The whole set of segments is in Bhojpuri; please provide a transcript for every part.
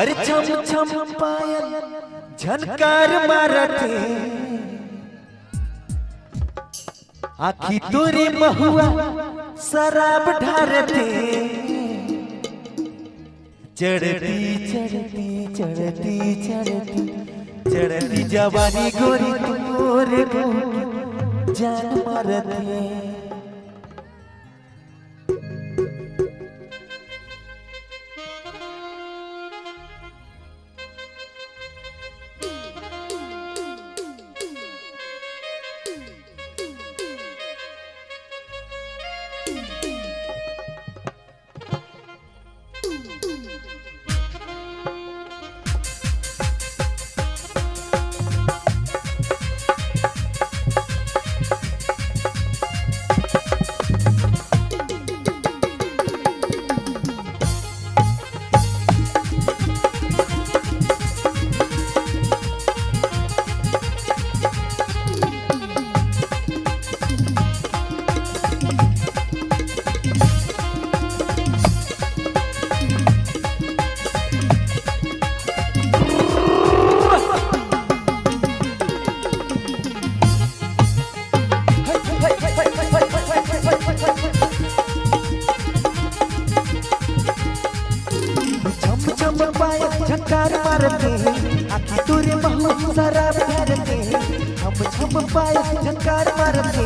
अरे छम छम पायल झनकार मारते आखी तोरे महुआ शराब ढारते चढ़ती चढ़ती चढ़ती चढ़ती चढ़ती जवानी गोरी तोरे को जान मारते झंकार मारते आखी तोरे महुआ शराब ढारते हम छम पाए झंकार मारते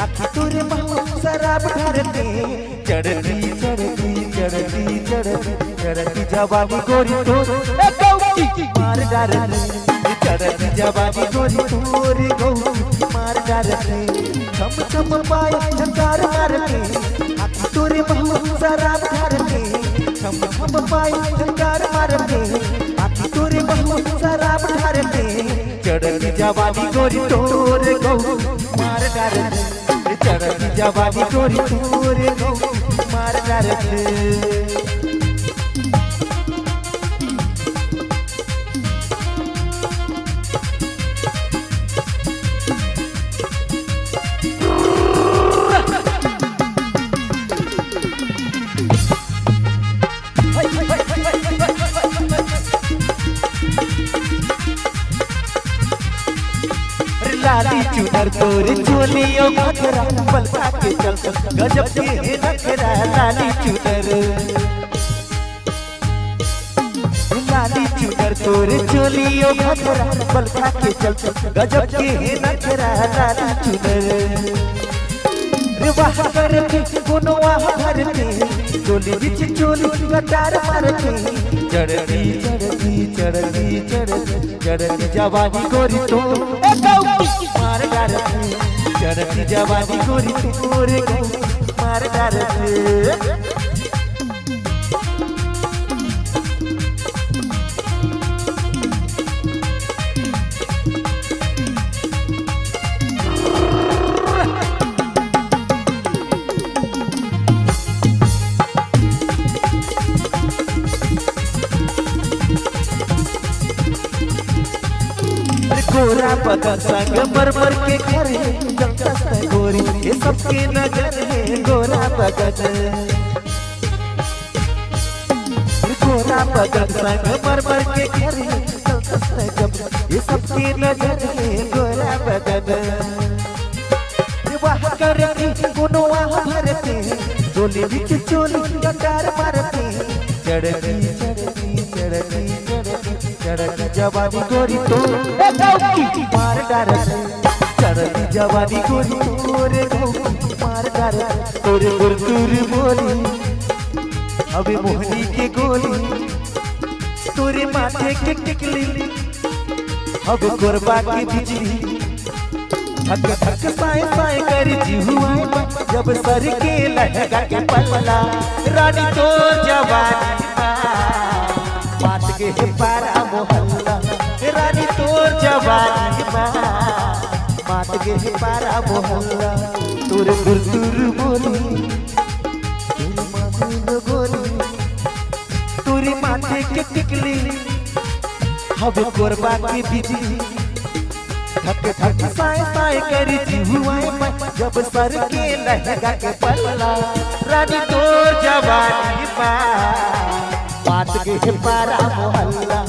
आखी तोरे महुआ शराब ढारते चढ़ती चढ़ती चढ़ती चढ़ती चढ़ती जवानी गोरी तोरे मार डारते चढ़ती जवानी गोरी तोरे मार डारते छम छम पाए झंकार मारते आखी तोरे महुआ शराब ढारते छम छम पाए झंकार मारते आखी तोरे बहु शराब ढारते चढ़ती जवानी गोरी तोरे गौ मार डारते चढ़ती जवानी गोरी तोरे गौ मार डारते लाली चुनर तोरे चोलियों घघरा पलका के चल गजब के नखरा लाली चुनर तोरे चोलियों घघरा पलका के चल गजब के नखरा लाली चुनर वाह करके गुनवा भरते चोली बिच चोली कटार मारते चढ़ती चढ़ती चढ़ती चढ़ती चढ़ती जवानी गोरी तो मार डारते चढ़ती जवानी गोरी तोरे मार डारते गोरा बदन संग मरमर के घर है जमता गोरी ये सबके नजर है गोरा बदन संग मरमर के घर है जमता ये सबके नजर है गोरा बदन वाह करके गुनवा भरते चोली बिच चोली कटार मारते चढ़ती चढ़ती चढ़ती चढ़ती चढ़ती जवानी गोरी तो मार डारते चढ़ती जवानी गोरी तोरे मार डारते तोरे गुरगुर बोली अबे मोहनी के गोली तोरे माथे के टिकली अब गोरबा की बिजली धक धक साए साए कर जिहुआए जब सर के लहंगा के पल्ला रानी तो जवानी बात के पारा मोहल्ला रानी तो जवानी बात के पारा मोहल्ला तोरे गुरगुर बोली तोरे माथे के टिकली अब गोरबा की बिजली धक धक साए साए कर जिहुआए जब सर के लहंगा के पल्ला रानी तो जवानी बात के पारा मोहल्ला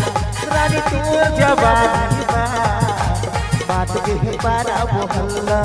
रानी तोर जवानी बा बात के पारा मोहल्ला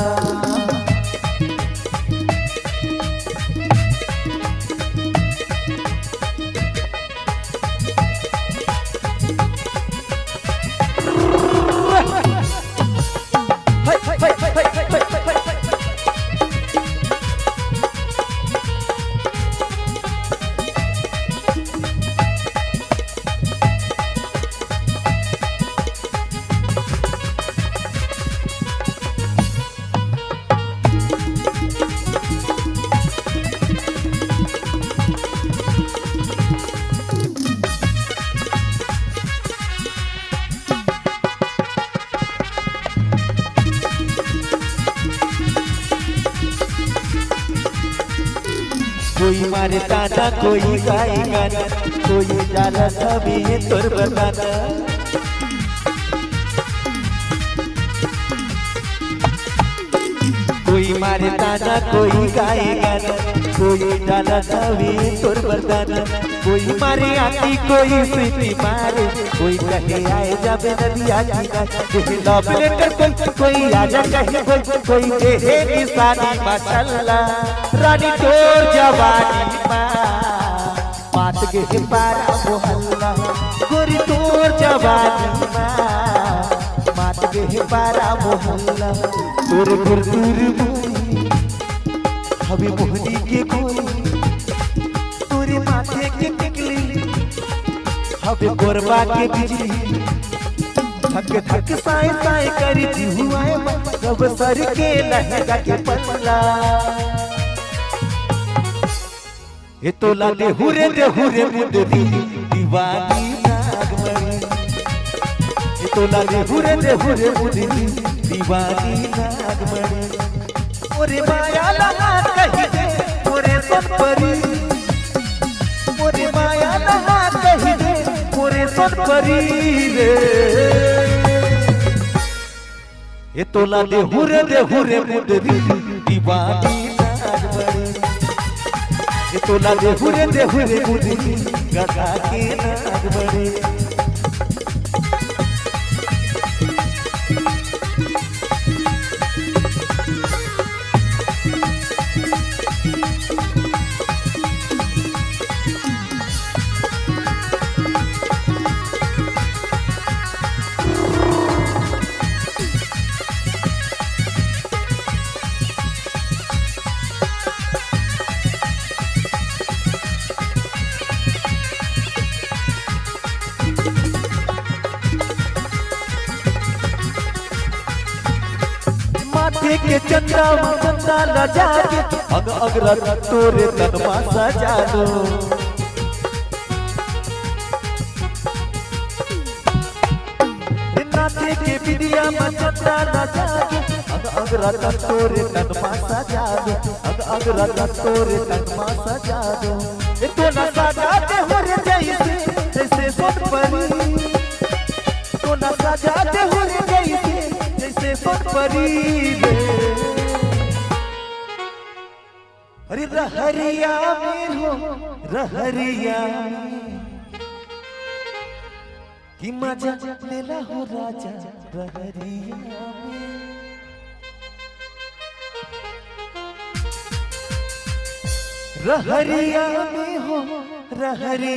कोई मारे ताना कोई गाए गाना कोई डाला सभी तोर बताना कोई मारे ताना कोई गाए गाना कोई डाला सभी तोर बताना कोई मारे आती कोई सीटी मारे कोई कहे आए जाबे नदिया की लव लेटर कोई आजा कहे कोई देहे निशानी माशाल्लाह रानी तोर जवानी बात के पारा मोहल्ला गोरी तोर जवानी बात के पारा मोहल्ला तोर गुरदुर बोली हवे मोहनी के गोली तोरे माथे के टिकली हवे गोरबा के बिजली थक थक साए साए करी जिहुआए सब सर के लहंगा के पल्ला ये तो लाले हुरे मुंदरी दीवानी नागमणि ये तो लाले हुरे मुंदरी दीवानी नागमणि ओरे माया लगा कही दे ओरे सब परी ओरे माया लगा कही दे ओरे सब परी रे ये तो लाले हुरे मुंदरी दीवानी नागमणि ये तो लाले हुरे मुंदरी गगा के नागमणि माथे के चंदा लजा के अगर तोरे तनमा सजा दो नाथे के बिदिया चंदा लजा के अगर तोरे तनमा सजा दो अगर तोरे तनमा सजा दो ये तो ना सजाते हो रे जैसे सोन परी तो ना सजाते हो रे जैसे सोन परी रे अरे रहरिया में हो रहरिया कि मजा लेला हो राजा रहरिया में रहरिया में हो रहरिया